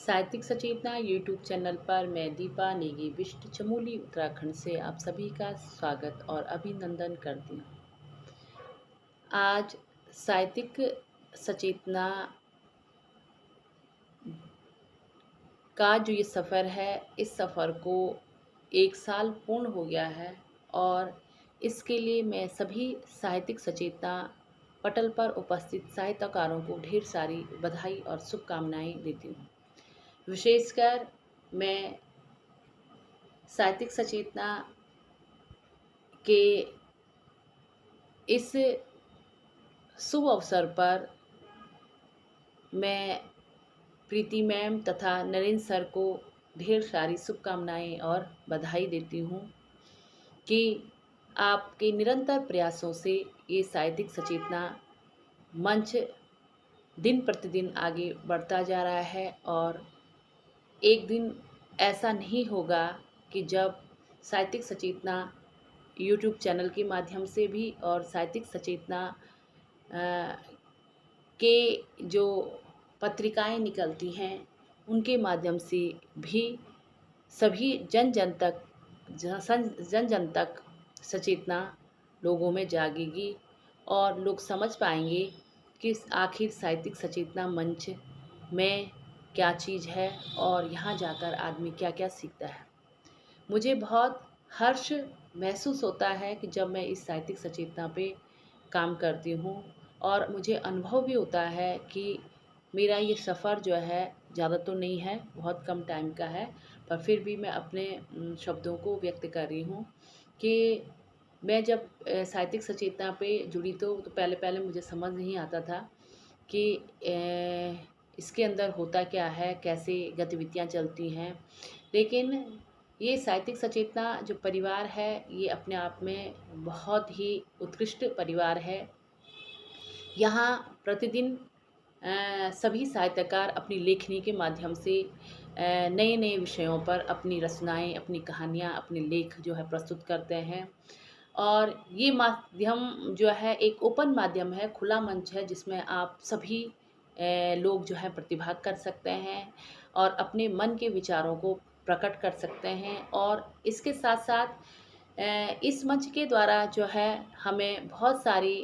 साहित्यिक सचेतना YouTube channel पर मैं दीपा नेगी बिष्ट चमोली उत्तराखंड से आप सभी का स्वागत और अभिनंदन करती हूँ। आज साहित्यिक सचेतना का जो ये सफ़र है, इस सफ़र को 1 साल पूर्ण हो गया है और इसके लिए मैं सभी साहित्यिक सचेतना पटल पर उपस्थित साहित्यकारों को ढेर सारी बधाई और शुभकामनाएं देती हूँ। विशेषकर मैं साहित्यिक सचेतना के इस शुभ अवसर पर मैं प्रीति मैम तथा नरेंद्र सर को ढेर सारी शुभकामनाएं और बधाई देती हूँ कि आपके निरंतर प्रयासों से ये साहित्यिक सचेतना मंच दिन प्रतिदिन आगे बढ़ता जा रहा है और एक दिन ऐसा नहीं होगा कि जब साहित्यिक सचेतना यूट्यूब चैनल के माध्यम से भी और साहित्यिक सचेतना के जो पत्रिकाएं निकलती हैं उनके माध्यम से भी सभी जन जन तक सचेतना लोगों में जागेगी और लोग समझ पाएंगे कि आखिर साहित्यिक सचेतना मंच में क्या चीज़ है और यहाँ जाकर आदमी क्या क्या सीखता है। मुझे बहुत हर्ष महसूस होता है कि जब मैं इस साहित्यिक सचेतना पे काम करती हूँ और मुझे अनुभव भी होता है कि मेरा ये सफ़र जो है ज़्यादा तो नहीं है, बहुत कम टाइम का है, पर फिर भी मैं अपने शब्दों को व्यक्त कर रही हूँ कि मैं जब साहित्यिक सचेतना पे जुड़ी तो पहले पहले मुझे समझ नहीं आता था कि इसके अंदर होता क्या है, कैसे गतिविधियाँ चलती हैं। लेकिन ये साहित्यिक सचेतना जो परिवार है, ये अपने आप में बहुत ही उत्कृष्ट परिवार है। यहाँ प्रतिदिन सभी साहित्यकार अपनी लेखनी के माध्यम से नए नए विषयों पर अपनी रचनाएं, अपनी कहानियाँ, अपने लेख जो है प्रस्तुत करते हैं और ये माध्यम जो है एक ओपन माध्यम है, खुला मंच है जिसमें आप सभी लोग जो है प्रतिभाग कर सकते हैं और अपने मन के विचारों को प्रकट कर सकते हैं। और इसके साथ साथ इस मंच के द्वारा जो है हमें बहुत सारी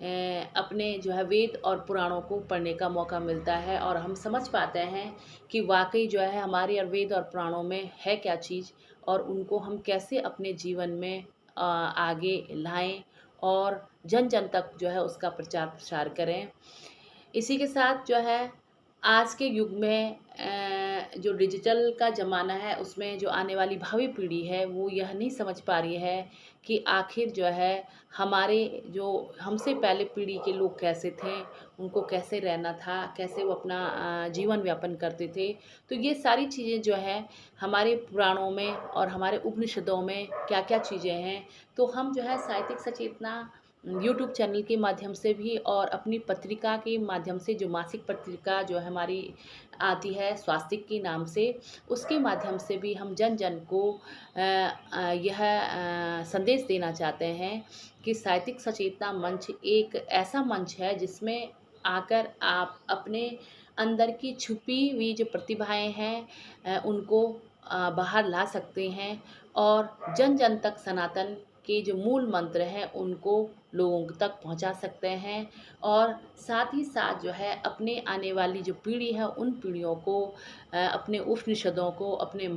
अपने जो है वेद और पुराणों को पढ़ने का मौका मिलता है और हम समझ पाते हैं कि वाकई जो है हमारे वेद और पुराणों में है क्या चीज़ और उनको हम कैसे अपने जीवन में आगे लाएं और जन जन तक जो है उसका प्रचार प्रसार करें। इसी के साथ जो है आज के युग में जो डिजिटल का ज़माना है उसमें जो आने वाली भावी पीढ़ी है वो यह नहीं समझ पा रही है कि आखिर जो है हमारे जो हमसे पहले पीढ़ी के लोग कैसे थे, उनको कैसे रहना था, कैसे वो अपना जीवन यापन करते थे। तो ये सारी चीज़ें जो है हमारे पुराणों में और हमारे उपनिषदों में क्या-क्या चीज़ें हैं, तो हम जो है साहित्यिक सचेतना यूट्यूब चैनल के माध्यम से भी और अपनी पत्रिका के माध्यम से जो मासिक पत्रिका जो है हमारी आती है स्वास्तिक के नाम से, उसके माध्यम से भी हम जन जन को यह संदेश देना चाहते हैं कि साहित्यिक सचेतना मंच एक ऐसा मंच है जिसमें आकर आप अपने अंदर की छुपी हुई जो प्रतिभाएं हैं उनको बाहर ला सकते हैं और जन जन तक सनातन के जो मूल मंत्र हैं उनको लोगों तक पहुंचा सकते हैं और साथ ही साथ जो है अपने आने वाली जो पीढ़ी है उन पीढ़ियों को अपने उपनिषदों को, अपने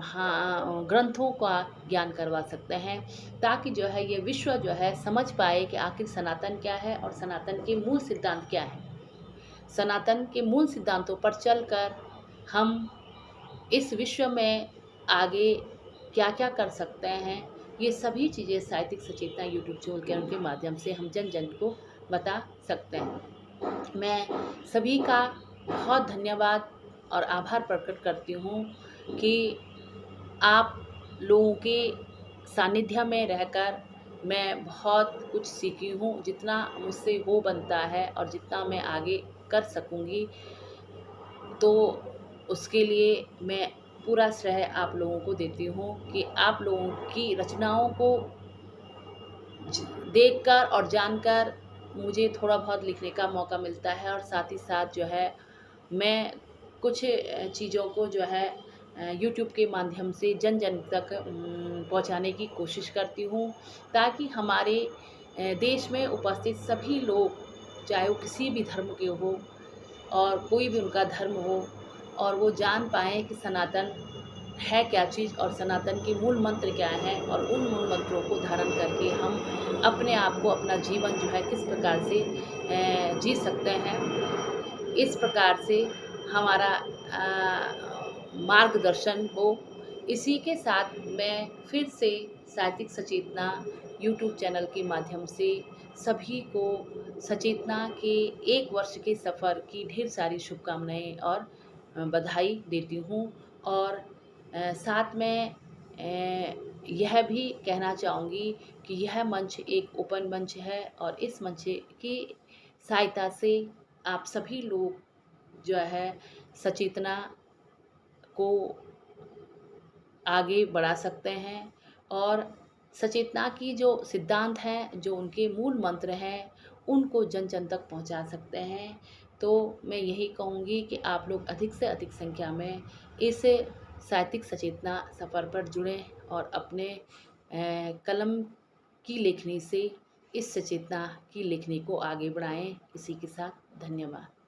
ग्रंथों का ज्ञान करवा सकते हैं ताकि जो है ये विश्व जो है समझ पाए कि आखिर सनातन क्या है और सनातन के मूल सिद्धांत क्या है। सनातन के मूल सिद्धांतों पर चलकर हम इस विश्व में आगे क्या-क्या कर सकते हैं, ये सभी चीज़ें साहित्यिक सचेतना यूट्यूब चैनल के माध्यम से हम जन जन को बता सकते हैं। मैं सभी का बहुत धन्यवाद और आभार प्रकट करती हूँ कि आप लोगों के सानिध्य में रहकर मैं बहुत कुछ सीखी हूँ, जितना मुझसे हो बनता है और जितना मैं आगे कर सकूँगी, तो उसके लिए मैं पूरा श्रेय आप लोगों को देती हूँ कि आप लोगों की रचनाओं को देखकर और जानकर मुझे थोड़ा बहुत लिखने का मौका मिलता है और साथ ही साथ जो है मैं कुछ चीज़ों को जो है यूट्यूब के माध्यम से जन जन तक पहुंचाने की कोशिश करती हूँ, ताकि हमारे देश में उपस्थित सभी लोग, चाहे वो किसी भी धर्म के हो और कोई भी उनका धर्म हो, और वो जान पाएँ कि सनातन है क्या चीज़ और सनातन के मूल मंत्र क्या हैं, और उन मूल मंत्रों को धारण करके हम अपने आप को, अपना जीवन जो है किस प्रकार से जी सकते हैं। इस प्रकार से हमारा मार्गदर्शन हो। इसी के साथ मैं फिर से साहित्यिक सचेतना यूट्यूब चैनल के माध्यम से सभी को सचेतना के 1 वर्ष के सफ़र की ढेर सारी शुभकामनाएँ और बधाई देती हूँ। और साथ में यह भी कहना चाहूँगी कि यह मंच एक ओपन मंच है, और इस मंच की सहायता से आप सभी लोग जो है सचेतना को आगे बढ़ा सकते हैं, और सचेतना की जो सिद्धांत हैं, जो उनके मूल मंत्र हैं, उनको जन जन तक पहुंचा सकते हैं। तो मैं यही कहूँगी कि आप लोग अधिक से अधिक संख्या में इस साहित्यिक सचेतना सफ़र पर जुड़ें और अपने कलम की लेखनी से इस सचेतना की लेखनी को आगे बढ़ाएं। इसी के साथ धन्यवाद।